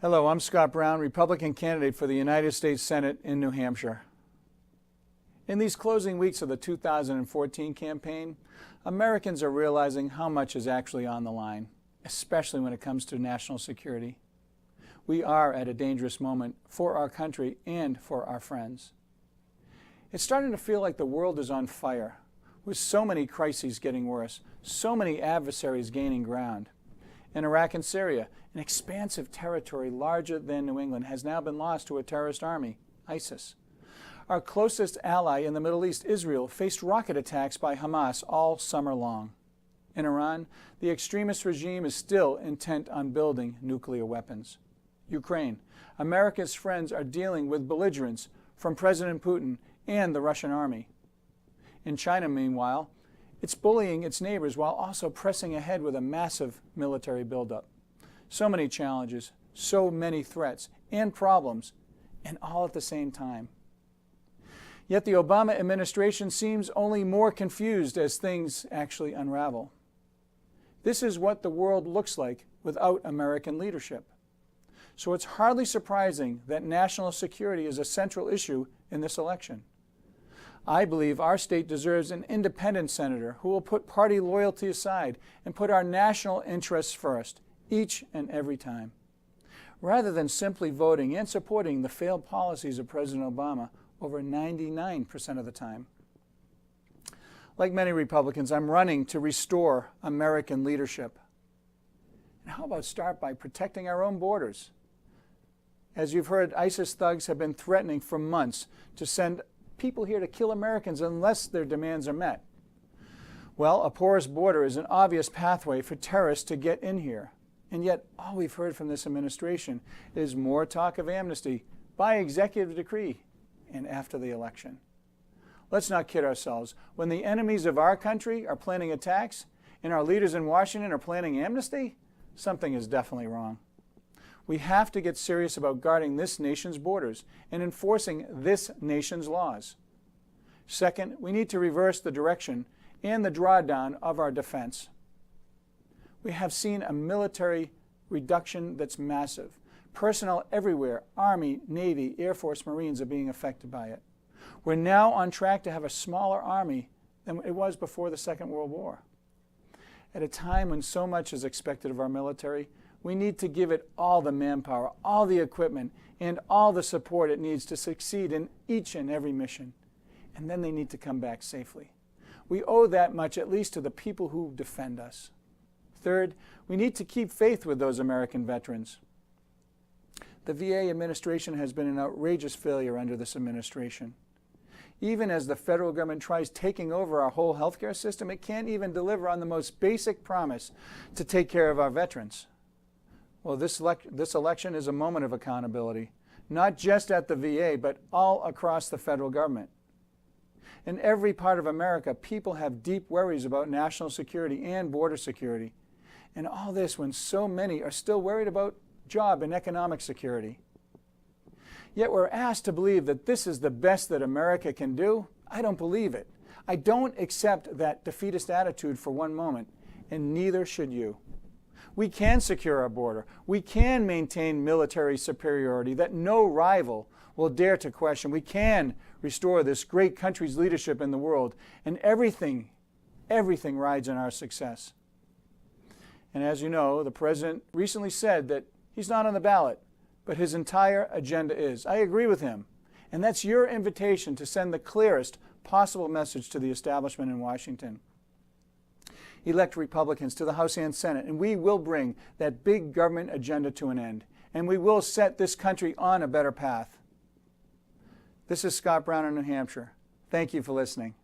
Hello, I'm Scott Brown, Republican candidate for the United States Senate in New Hampshire. In these closing weeks of the 2014 campaign, Americans are realizing how much is actually on the line, especially when it comes to national security. We are at a dangerous moment for our country and for our friends. It's starting to feel like the world is on fire, with so many crises getting worse, so many adversaries gaining ground. In Iraq and Syria, an expansive territory larger than New England has now been lost to a terrorist army, ISIS. Our closest ally in the Middle East, Israel, faced rocket attacks by Hamas all summer long. In Iran, the extremist regime is still intent on building nuclear weapons. Ukraine, America's friends are dealing with belligerence from President Putin and the Russian army. In China, meanwhile, it's bullying its neighbors while also pressing ahead with a massive military buildup. So many challenges, so many threats and problems, and all at the same time. Yet the Obama administration seems only more confused as things actually unravel. This is what the world looks like without American leadership. So it's hardly surprising that national security is a central issue in this election. I believe our state deserves an independent senator who will put party loyalty aside and put our national interests first, each and every time, rather than simply voting and supporting the failed policies of President Obama over 99% of the time. Like many Republicans, I'm running to restore American leadership. And how about start by protecting our own borders? As you've heard, ISIS thugs have been threatening for months to send people here to kill Americans unless their demands are met. Well, a porous border is an obvious pathway for terrorists to get in here. And yet, all we've heard from this administration is more talk of amnesty by executive decree and after the election. Let's not kid ourselves. When the enemies of our country are planning attacks and our leaders in Washington are planning amnesty, something is definitely wrong. We have to get serious about guarding this nation's borders and enforcing this nation's laws. Second, we need to reverse the direction and the drawdown of our defense. We have seen a military reduction that's massive. Personnel everywhere, Army, Navy, Air Force, Marines are being affected by it. We're now on track to have a smaller Army than it was before the Second World War. At a time when so much is expected of our military, we need to give it all the manpower, all the equipment, and all the support it needs to succeed in each and every mission. And then they need to come back safely. We owe that much at least to the people who defend us. Third, we need to keep faith with those American veterans. The VA administration has been an outrageous failure under this administration. Even as the federal government tries taking over our whole healthcare system, it can't even deliver on the most basic promise to take care of our veterans. Well, this election is a moment of accountability, not just at the VA, but all across the federal government. In every part of America, people have deep worries about national security and border security. And all this when so many are still worried about job and economic security. Yet we're asked to believe that this is the best that America can do. I don't believe it. I don't accept that defeatist attitude for one moment, and neither should you. We can secure our border. We can maintain military superiority that no rival will dare to question. We can restore this great country's leadership in the world, and everything rides on our success. And as you know, the president recently said that he's not on the ballot, but his entire agenda is. I agree with him. And that's your invitation to send the clearest possible message to the establishment in Washington. Elect Republicans to the House and Senate, and we will bring that big government agenda to an end, and we will set this country on a better path. This is Scott Brown in New Hampshire. Thank you for listening.